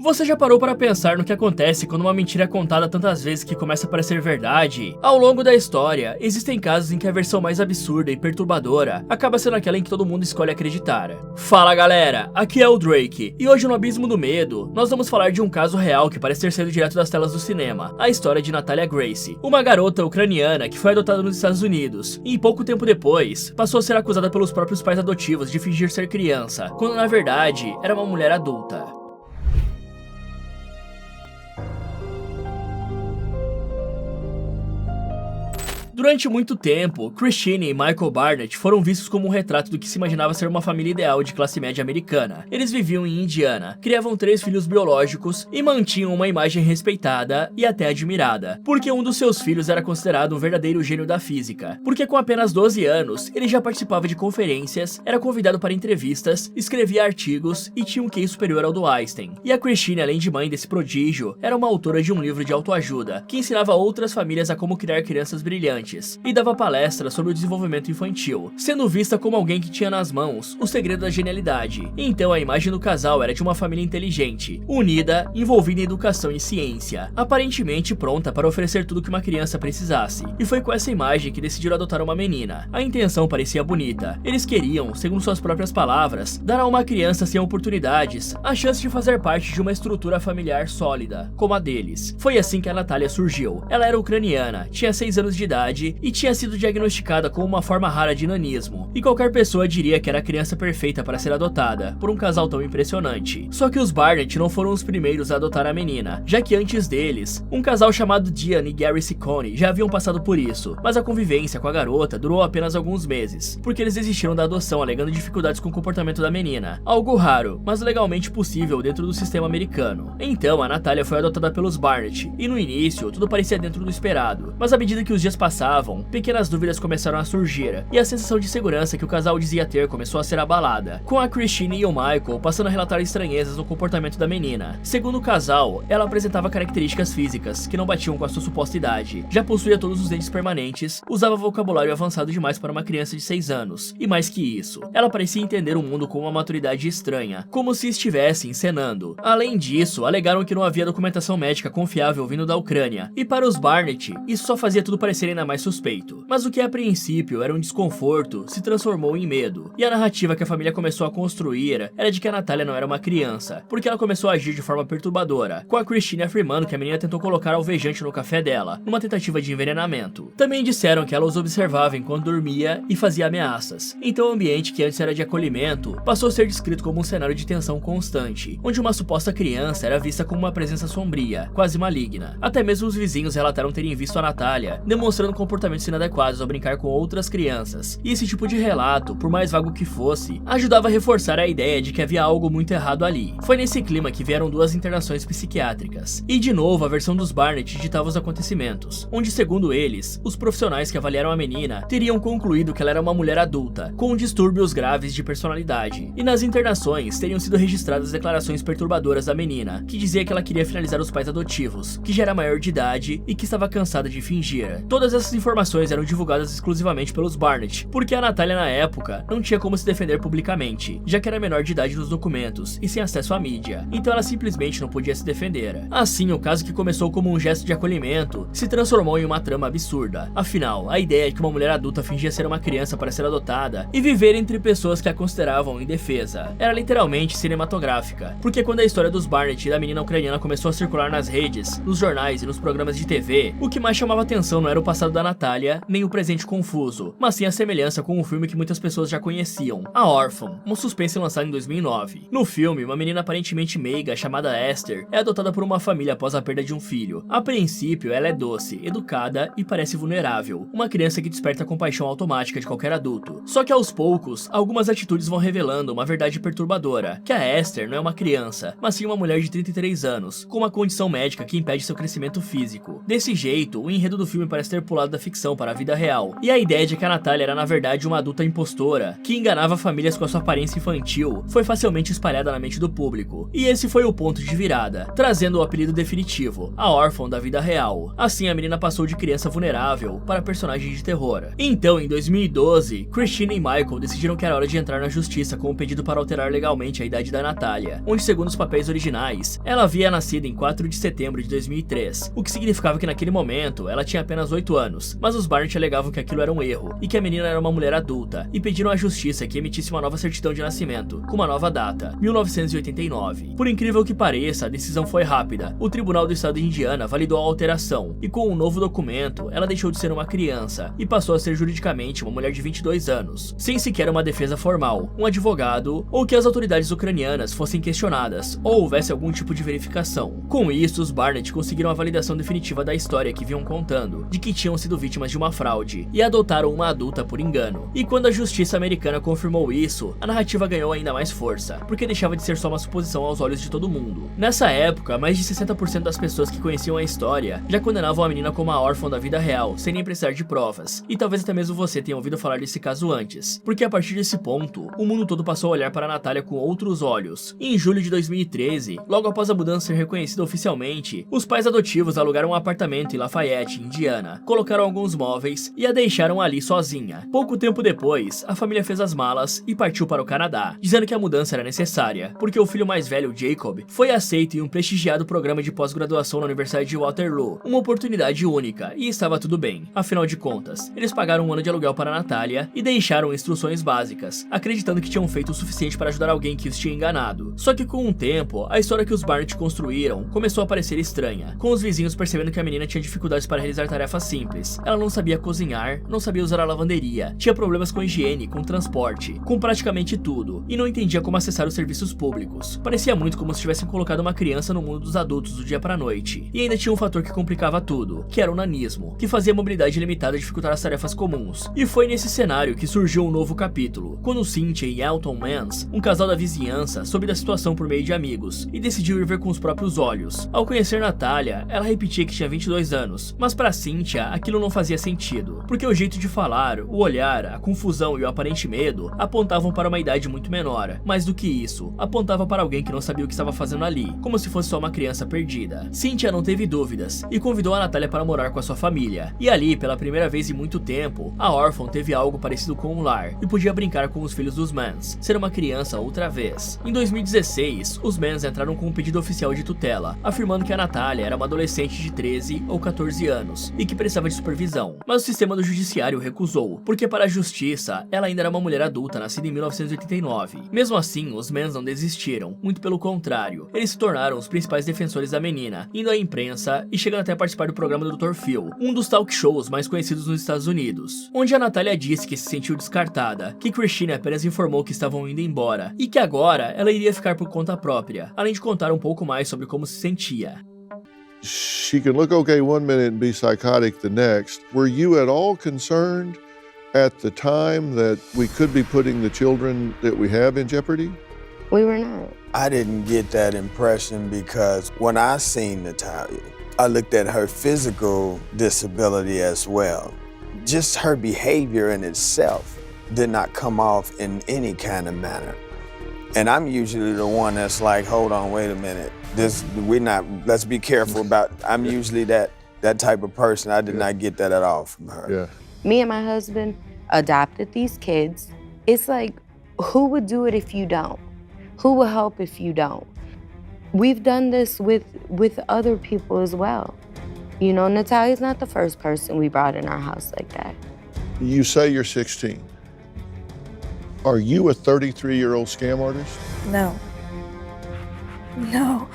Você já parou para pensar no que acontece quando uma mentira é contada tantas vezes que começa a parecer verdade? Ao longo da história, existem casos em que a versão mais absurda e perturbadora acaba sendo aquela em que todo mundo escolhe acreditar. Fala galera, aqui é o Drake, e hoje no Abismo do Medo, nós vamos falar de um caso real que parece ter saído direto das telas do cinema, a história de Natalia Gracie, uma garota ucraniana que foi adotada nos Estados Unidos, e pouco tempo depois, passou a ser acusada pelos próprios pais adotivos de fingir ser criança, quando na verdade, era uma mulher adulta. Durante muito tempo, Christine e Michael Barnett foram vistos como um retrato do que se imaginava ser uma família ideal de classe média americana. Eles viviam em Indiana, criavam 3 filhos biológicos e mantinham uma imagem respeitada e até admirada, porque um dos seus filhos era considerado um verdadeiro gênio da física, porque com apenas 12 anos, ele já participava de conferências, era convidado para entrevistas, escrevia artigos e tinha um QI superior ao do Einstein. E a Christine, além de mãe desse prodígio, era uma autora de um livro de autoajuda, que ensinava outras famílias a como criar crianças brilhantes, e dava palestras sobre o desenvolvimento infantil, sendo vista como alguém que tinha nas mãos o segredo da genialidade. Então a imagem do casal era de uma família inteligente, unida, envolvida em educação e ciência, aparentemente pronta para oferecer tudo que uma criança precisasse. E foi com essa imagem que decidiram adotar uma menina. A intenção parecia bonita. Eles queriam, segundo suas próprias palavras, dar a uma criança sem oportunidades a chance de fazer parte de uma estrutura familiar sólida, como a deles. Foi assim que a Natalia surgiu. Ela era ucraniana, tinha 6 anos de idade e tinha sido diagnosticada com uma forma rara de nanismo, e qualquer pessoa diria que era a criança perfeita para ser adotada por um casal tão impressionante. Só que os Barnett não foram os primeiros a adotar a menina, já que antes deles, um casal chamado Diane e Gary Ciccone já haviam passado por isso, mas a convivência com a garota durou apenas alguns meses, porque eles desistiram da adoção alegando dificuldades com o comportamento da menina, algo raro, mas legalmente possível dentro do sistema americano. Então a Natalia foi adotada pelos Barnett, e no início tudo parecia dentro do esperado, mas à medida que os dias passavam, pequenas dúvidas começaram a surgir, e a sensação de segurança que o casal dizia ter começou a ser abalada, com a Christine e o Michael passando a relatar estranhezas no comportamento da menina. Segundo o casal, ela apresentava características físicas que não batiam com a sua suposta idade, já possuía todos os dentes permanentes, usava vocabulário avançado demais para uma criança de 6 anos, e mais que isso, ela parecia entender o mundo com uma maturidade estranha, como se estivesse encenando. Além disso, alegaram que não havia documentação médica confiável vindo da Ucrânia, e para os Barnett, isso só fazia tudo parecer ainda mais suspeito. Mas o que a princípio era um desconforto se transformou em medo, e a narrativa que a família começou a construir era de que a Natalia não era uma criança, porque ela começou a agir de forma perturbadora, com a Christine afirmando que a menina tentou colocar alvejante no café dela, numa tentativa de envenenamento. Também disseram que ela os observava enquanto dormia e fazia ameaças. Então o ambiente que antes era de acolhimento passou a ser descrito como um cenário de tensão constante, onde uma suposta criança era vista como uma presença sombria, quase maligna. Até mesmo os vizinhos relataram terem visto a Natalia demonstrando comportamentos inadequados ao brincar com outras crianças, e esse tipo de relato, por mais vago que fosse, ajudava a reforçar a ideia de que havia algo muito errado ali. Foi nesse clima que vieram 2 internações psiquiátricas, e de novo a versão dos Barnett ditava os acontecimentos, onde segundo eles, os profissionais que avaliaram a menina teriam concluído que ela era uma mulher adulta, com distúrbios graves de personalidade, e nas internações teriam sido registradas declarações perturbadoras da menina, que dizia que ela queria finalizar os pais adotivos, que já era maior de idade e que estava cansada de fingir. Todas essas informações eram divulgadas exclusivamente pelos Barnett, porque a Natalia na época não tinha como se defender publicamente, já que era menor de idade nos documentos e sem acesso à mídia, então ela simplesmente não podia se defender. Assim, o caso que começou como um gesto de acolhimento se transformou em uma trama absurda. Afinal, a ideia é que uma mulher adulta fingia ser uma criança para ser adotada e viver entre pessoas que a consideravam indefesa era literalmente cinematográfica, porque quando a história dos Barnett e da menina ucraniana começou a circular nas redes, nos jornais e nos programas de TV, o que mais chamava atenção não era o passado da Natalia, nem o presente confuso, mas sim a semelhança com um filme que muitas pessoas já conheciam, A Órfã, um suspense lançado em 2009. No filme, uma menina aparentemente meiga chamada Esther é adotada por uma família após a perda de um filho. A princípio, ela é doce, educada e parece vulnerável, uma criança que desperta a compaixão automática de qualquer adulto. Só que aos poucos, algumas atitudes vão revelando uma verdade perturbadora, que a Esther não é uma criança, mas sim uma mulher de 33 anos, com uma condição médica que impede seu crescimento físico. Desse jeito, o enredo do filme parece ter pulado lado da ficção para a vida real, e a ideia de que a Natália era na verdade uma adulta impostora, que enganava famílias com a sua aparência infantil, foi facilmente espalhada na mente do público. E esse foi o ponto de virada, trazendo o apelido definitivo, a órfã da vida real. Assim a menina passou de criança vulnerável para personagem de terror. Então, em 2012, Christine e Michael decidiram que era hora de entrar na justiça com um pedido para alterar legalmente a idade da Natália, onde, segundo os papéis originais, ela havia nascido em 4 de setembro de 2003, o que significava que naquele momento ela tinha apenas 8 anos, mas os Barnett alegavam que aquilo era um erro, e que a menina era uma mulher adulta, e pediram à justiça que emitisse uma nova certidão de nascimento, com uma nova data, 1989. Por incrível que pareça, a decisão foi rápida. O Tribunal do Estado de Indiana validou a alteração, e com um novo documento, ela deixou de ser uma criança, e passou a ser juridicamente uma mulher de 22 anos, sem sequer uma defesa formal, um advogado, ou que as autoridades ucranianas fossem questionadas, ou houvesse algum tipo de verificação. Com isso, os Barnett conseguiram a validação definitiva da história que vinham contando, de que tinham sido vítimas de uma fraude, e adotaram uma adulta por engano. E quando a justiça americana confirmou isso, a narrativa ganhou ainda mais força, porque deixava de ser só uma suposição aos olhos de todo mundo. Nessa época, mais de 60% das pessoas que conheciam a história já condenavam a menina como a órfã da vida real, sem nem precisar de provas, e talvez até mesmo você tenha ouvido falar desse caso antes, porque a partir desse ponto, o mundo todo passou a olhar para a Natália com outros olhos. E em julho de 2013, logo após a mudança ser reconhecida oficialmente, os pais adotivos alugaram um apartamento em Lafayette, Indiana, colocaram alguns móveis e a deixaram ali sozinha. Pouco tempo depois, a família fez as malas e partiu para o Canadá, dizendo que a mudança era necessária, porque o filho mais velho, Jacob, foi aceito em um prestigiado programa de pós-graduação na Universidade de Waterloo, uma oportunidade única, e estava tudo bem. Afinal de contas, eles pagaram um ano de aluguel para a Natália e deixaram instruções básicas, acreditando que tinham feito o suficiente para ajudar alguém que os tinha enganado. Só que com o tempo, a história que os Barnett construíram começou a parecer estranha, com os vizinhos percebendo que a menina tinha dificuldades para realizar tarefas simples. Ela não sabia cozinhar, não sabia usar a lavanderia, tinha problemas com higiene, com transporte, com praticamente tudo, e não entendia como acessar os serviços públicos. Parecia muito como se tivessem colocado uma criança no mundo dos adultos do dia para a noite. E ainda tinha um fator que complicava tudo, que era o nanismo, que fazia a mobilidade limitada dificultar as tarefas comuns. E foi nesse cenário que surgiu um novo capítulo, quando Cynthia e Elton Mans, um casal da vizinhança, soube da situação por meio de amigos, e decidiu ir ver com os próprios olhos. Ao conhecer Natália, ela repetia que tinha 22 anos, mas para Cynthia aquilo não fazia sentido, porque o jeito de falar, o olhar, a confusão e o aparente medo apontavam para uma idade muito menor. Mais do que isso, apontava para alguém que não sabia o que estava fazendo ali, como se fosse só uma criança perdida. Cynthia não teve dúvidas e convidou a Natália para morar com a sua família. E ali, pela primeira vez em muito tempo, a órfã teve algo parecido com um lar e podia brincar com os filhos dos Mans, ser uma criança outra vez. Em 2016, os Mans entraram com um pedido oficial de tutela, afirmando que a Natália era uma adolescente de 13 ou 14 anos e que precisava de supervisão. Mas o sistema do judiciário recusou, porque para a justiça, ela ainda era uma mulher adulta nascida em 1989. Mesmo assim, os Mans não desistiram, muito pelo contrário. Eles se tornaram os principais defensores da menina, indo à imprensa e chegando até a participar do programa do Dr. Phil, um dos talk shows mais conhecidos nos Estados Unidos, onde a Natália disse que se sentiu descartada, que Christine apenas informou que estavam indo embora e que agora ela iria ficar por conta própria, além de contar um pouco mais sobre como se sentia. She can look okay one minute and be psychotic the next. Were you at all concerned at the time that we could be putting the children that we have in jeopardy? We were not. I didn't get that impression because when I seen Natalia, I looked at her physical disability as well. Just her behavior in itself did not come off in any kind of manner. And I'm usually the one that's like, hold on, wait a minute. Let's be careful about, I'm usually that type of person. I did not get that at all from her. Yeah. Me and my husband adopted these kids. It's like, who would do it if you don't? Who will help if you don't? We've done this with other people as well. You know, Natalia's not the first person we brought in our house like that. You say you're 16. Are you a 33-year-old scam artist? No. No.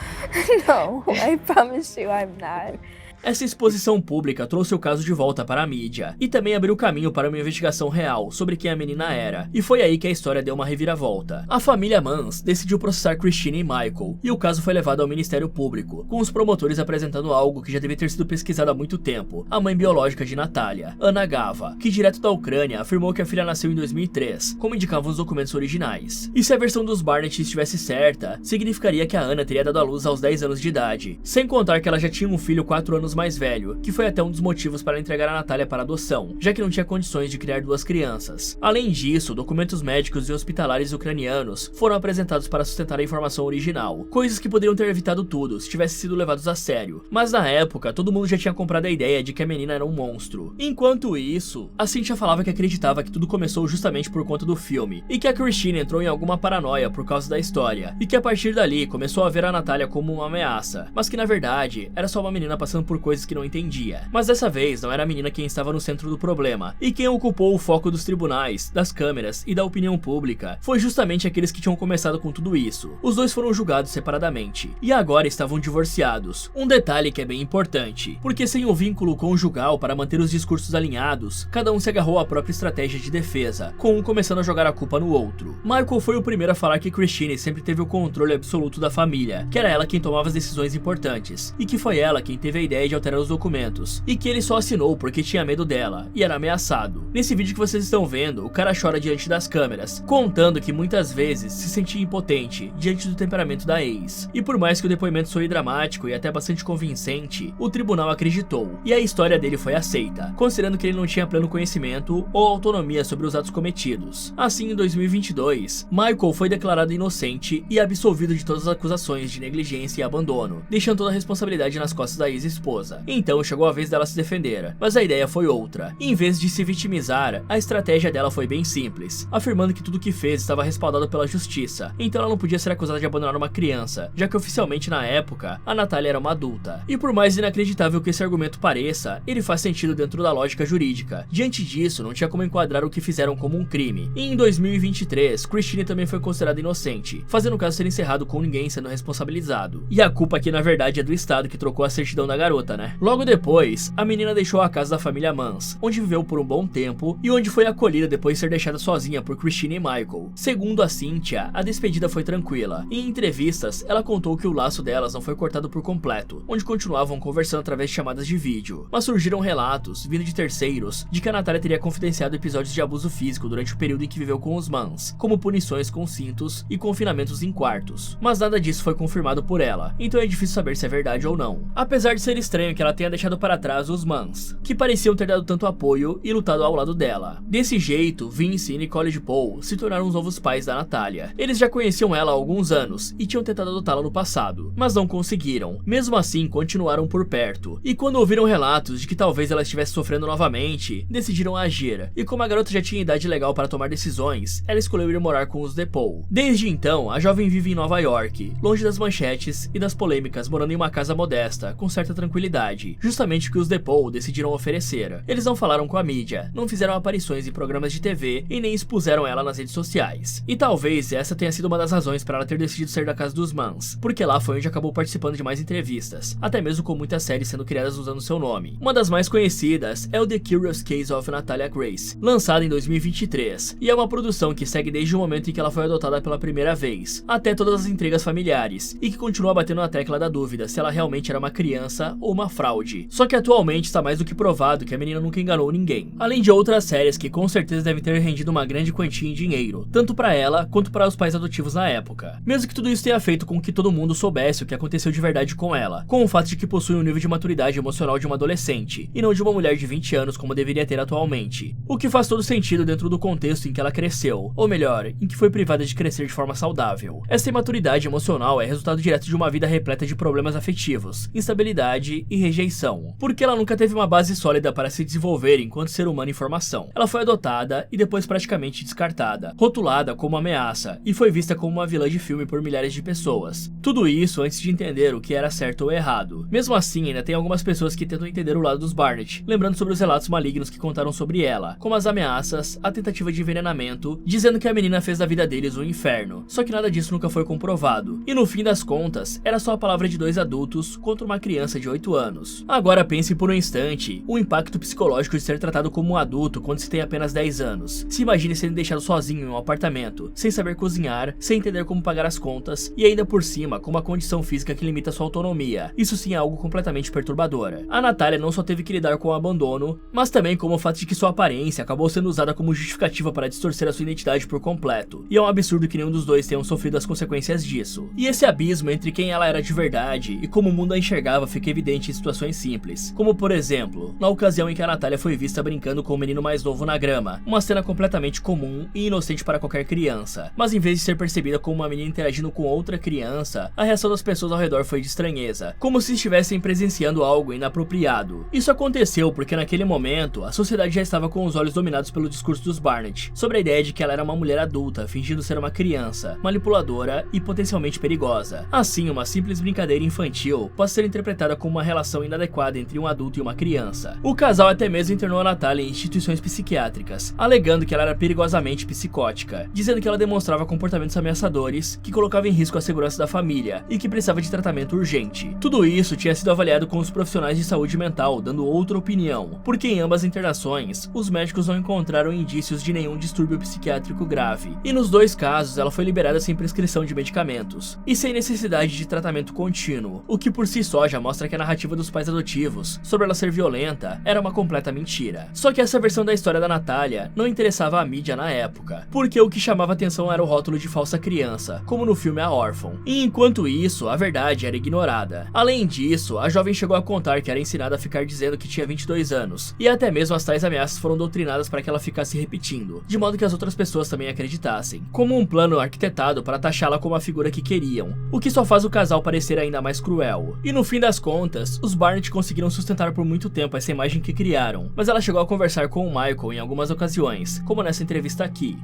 No, I promise you I'm not. Essa exposição pública trouxe o caso de volta para a mídia, e também abriu caminho para uma investigação real sobre quem a menina era, e foi aí que a história deu uma reviravolta. A família Mans decidiu processar Christine e Michael, e o caso foi levado ao Ministério Público, com os promotores apresentando algo que já devia ter sido pesquisado há muito tempo, a mãe biológica de Natália, Anna Gava, que direto da Ucrânia afirmou que a filha nasceu em 2003, como indicavam os documentos originais. E se a versão dos Barnett estivesse certa, significaria que a Anna teria dado à luz aos 10 anos de idade, sem contar que ela já tinha um filho 4 anos anos mais velho, que foi até um dos motivos para entregar a Natália para adoção, já que não tinha condições de criar 2 crianças. Além disso, documentos médicos e hospitalares ucranianos foram apresentados para sustentar a informação original, coisas que poderiam ter evitado tudo se tivessem sido levados a sério. Mas na época, todo mundo já tinha comprado a ideia de que a menina era um monstro. Enquanto isso, a Cynthia falava que acreditava que tudo começou justamente por conta do filme, e que a Christine entrou em alguma paranoia por causa da história, e que a partir dali começou a ver a Natália como uma ameaça, mas que na verdade era só uma menina passando por coisas que não entendia. Mas dessa vez não era a menina quem estava no centro do problema, e quem ocupou o foco dos tribunais, das câmeras e da opinião pública foi justamente aqueles que tinham começado com tudo isso. Os dois foram julgados separadamente, e agora estavam divorciados. Um detalhe que é bem importante, porque sem o vínculo conjugal para manter os discursos alinhados, cada um se agarrou à própria estratégia de defesa, com um começando a jogar a culpa no outro. Michael foi o primeiro a falar que Christine sempre teve o controle absoluto da família, que era ela quem tomava as decisões importantes, e que foi ela quem teve a ideia de alterar os documentos, e que ele só assinou porque tinha medo dela, e era ameaçado. Nesse vídeo que vocês estão vendo, o cara chora diante das câmeras, contando que muitas vezes se sentia impotente diante do temperamento da ex. E por mais que o depoimento soe dramático e até bastante convincente, o tribunal acreditou, e a história dele foi aceita, considerando que ele não tinha pleno conhecimento ou autonomia sobre os atos cometidos. Assim, em 2022, Michael foi declarado inocente e absolvido de todas as acusações de negligência e abandono, deixando toda a responsabilidade nas costas da ex-esposa. Então chegou a vez dela se defender, mas a ideia foi outra. Em vez de se vitimizar, a estratégia dela foi bem simples, afirmando que tudo que fez estava respaldado pela justiça, então ela não podia ser acusada de abandonar uma criança, já que oficialmente na época, a Natália era uma adulta. E por mais inacreditável que esse argumento pareça, ele faz sentido dentro da lógica jurídica. Diante disso, não tinha como enquadrar o que fizeram como um crime. E em 2023, Christine também foi considerada inocente, fazendo o caso ser encerrado com ninguém sendo responsabilizado. E a culpa aqui na verdade é do estado que trocou a certidão da garota, né? Logo depois, a menina deixou a casa da família Mans, onde viveu por um bom tempo e onde foi acolhida depois de ser deixada sozinha por Christine e Michael. Segundo a Cynthia, a despedida foi tranquila. Em entrevistas, ela contou que o laço delas não foi cortado por completo, onde continuavam conversando através de chamadas de vídeo. Mas surgiram relatos, vindo de terceiros, de que a Natália teria confidenciado episódios de abuso físico durante o período em que viveu com os Mans, como punições com cintos e confinamentos em quartos. Mas nada disso foi confirmado por ela, então é difícil saber se é verdade ou não. Apesar de ser estranho que ela tenha deixado para trás os Mans, que pareciam ter dado tanto apoio e lutado ao lado dela. Desse jeito, Vince e Nicole de Paul se tornaram os novos pais da Natália. Eles já conheciam ela há alguns anos e tinham tentado adotá-la no passado, mas não conseguiram. Mesmo assim, continuaram por perto. E quando ouviram relatos de que talvez ela estivesse sofrendo novamente, decidiram agir. E como a garota já tinha idade legal para tomar decisões, ela escolheu ir morar com os DePaul. Desde então, a jovem vive em Nova York, longe das manchetes e das polêmicas, morando em uma casa modesta, com certa tranquilidade, justamente o que os DePaul decidiram oferecer. Eles não falaram com a mídia, não fizeram aparições em programas de TV e nem expuseram ela nas redes sociais. E talvez essa tenha sido uma das razões para ela ter decidido sair da casa dos Mans, porque lá foi onde acabou participando de mais entrevistas, até mesmo com muitas séries sendo criadas usando seu nome. Uma das mais conhecidas é o The Curious Case of Natalia Grace, lançada em 2023, e é uma produção que segue desde o momento em que ela foi adotada pela primeira vez, até todas as intrigas familiares, e que continua batendo na tecla da dúvida se ela realmente era uma criança ou uma fraude. Só que atualmente está mais do que provado que a menina nunca enganou ninguém, além de outras séries que com certeza devem ter rendido uma grande quantia em dinheiro, tanto para ela quanto para os pais adotivos na época. Mesmo que tudo isso tenha feito com que todo mundo soubesse o que aconteceu de verdade com ela, com o fato de que possui um nível de maturidade emocional de uma adolescente, e não de uma mulher de 20 anos como deveria ter atualmente. O que faz todo sentido dentro do contexto em que ela cresceu, ou melhor, em que foi privada de crescer de forma saudável. Essa imaturidade emocional é resultado direto de uma vida repleta de problemas afetivos, instabilidade e rejeição, porque ela nunca teve uma base sólida para se desenvolver enquanto ser humano em formação. Ela foi adotada e depois praticamente descartada, rotulada como ameaça e foi vista como uma vilã de filme por milhares de pessoas. Tudo isso antes de entender o que era certo ou errado. Mesmo assim, ainda tem algumas pessoas que tentam entender o lado dos Barnett, lembrando sobre os relatos malignos que contaram sobre ela, como as ameaças, a tentativa de envenenamento, dizendo que a menina fez da vida deles um inferno. Só que nada disso nunca foi comprovado. E no fim das contas, era só a palavra de dois adultos contra uma criança de 8 anos. Agora pense por um instante o impacto psicológico de ser tratado como um adulto quando se tem apenas 10 anos. Se imagine sendo deixado sozinho em um apartamento, sem saber cozinhar, sem entender como pagar as contas e ainda por cima com uma condição física que limita sua autonomia. Isso sim é algo completamente perturbador. A Natália não só teve que lidar com o abandono, mas também com o fato de que sua aparência acabou sendo usada como justificativa para distorcer a sua identidade por completo. E é um absurdo que nenhum dos dois tenham sofrido as consequências disso. E esse abismo entre quem ela era de verdade e como o mundo a enxergava fica evidente somente em situações simples, como por exemplo, na ocasião em que a Natália foi vista brincando com o menino mais novo na grama, uma cena completamente comum e inocente para qualquer criança, mas em vez de ser percebida como uma menina interagindo com outra criança, a reação das pessoas ao redor foi de estranheza, como se estivessem presenciando algo inapropriado. Isso aconteceu porque naquele momento, a sociedade já estava com os olhos dominados pelo discurso dos Barnett, sobre a ideia de que ela era uma mulher adulta, fingindo ser uma criança, manipuladora e potencialmente perigosa. Assim, uma simples brincadeira infantil pode ser interpretada como uma relação inadequada entre um adulto e uma criança. O casal até mesmo internou a Natália em instituições psiquiátricas, alegando que ela era perigosamente psicótica, dizendo que ela demonstrava comportamentos ameaçadores, que colocavam em risco a segurança da família e que precisava de tratamento urgente. Tudo isso tinha sido avaliado com os profissionais de saúde mental, dando outra opinião, porque em ambas internações, os médicos não encontraram indícios de nenhum distúrbio psiquiátrico grave, e nos dois casos ela foi liberada sem prescrição de medicamentos, e sem necessidade de tratamento contínuo, o que por si só já mostra que a narrativa dos pais adotivos sobre ela ser violenta era uma completa mentira. Só que essa versão da história da Natália não interessava a mídia na época, porque o que chamava atenção era o rótulo de falsa criança, como no filme A Órfã, e enquanto isso, a verdade era ignorada. Além disso, a jovem chegou a contar que era ensinada a ficar dizendo que tinha 22 anos, e até mesmo as tais ameaças foram doutrinadas para que ela ficasse repetindo, de modo que as outras pessoas também acreditassem, como um plano arquitetado para taxá-la como a figura que queriam, o que só faz o casal parecer ainda mais cruel. E no fim das contas, os Barnett conseguiram sustentar por muito tempo essa imagem que criaram, mas ela chegou a conversar com o Michael em algumas ocasiões, como nessa entrevista aqui.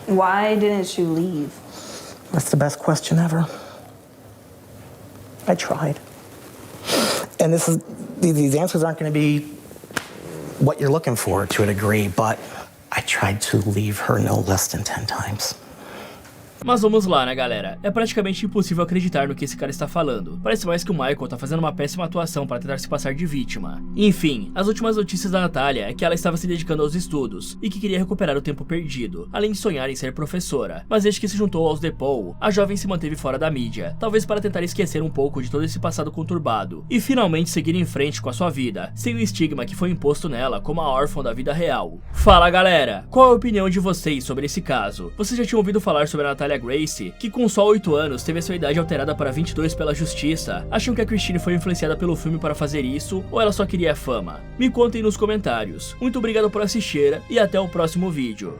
Why didn't you leave? That's the best question ever. I tried. And these answers aren't going to be what you're looking for to a degree, but I tried to leave her no less than 10 times. Mas vamos lá, né, galera? É praticamente impossível acreditar no que esse cara está falando. Parece mais que o Michael tá fazendo uma péssima atuação para tentar se passar de vítima. Enfim, as últimas notícias da Natália é que ela estava se dedicando aos estudos e que queria recuperar o tempo perdido, além de sonhar em ser professora. Mas desde que se juntou aos DePaul, a jovem se manteve fora da mídia, talvez para tentar esquecer um pouco de todo esse passado conturbado e finalmente seguir em frente com a sua vida, sem o estigma que foi imposto nela como a órfã da vida real. Fala, galera! Qual a opinião de vocês sobre esse caso? Vocês já tinham ouvido falar sobre a Natália Gracie, que com só 8 anos teve a sua idade alterada para 22 pela justiça? Acham que a Christine foi influenciada pelo filme para fazer isso, ou ela só queria fama? Me contem nos comentários. Muito obrigado por assistir e até o próximo vídeo.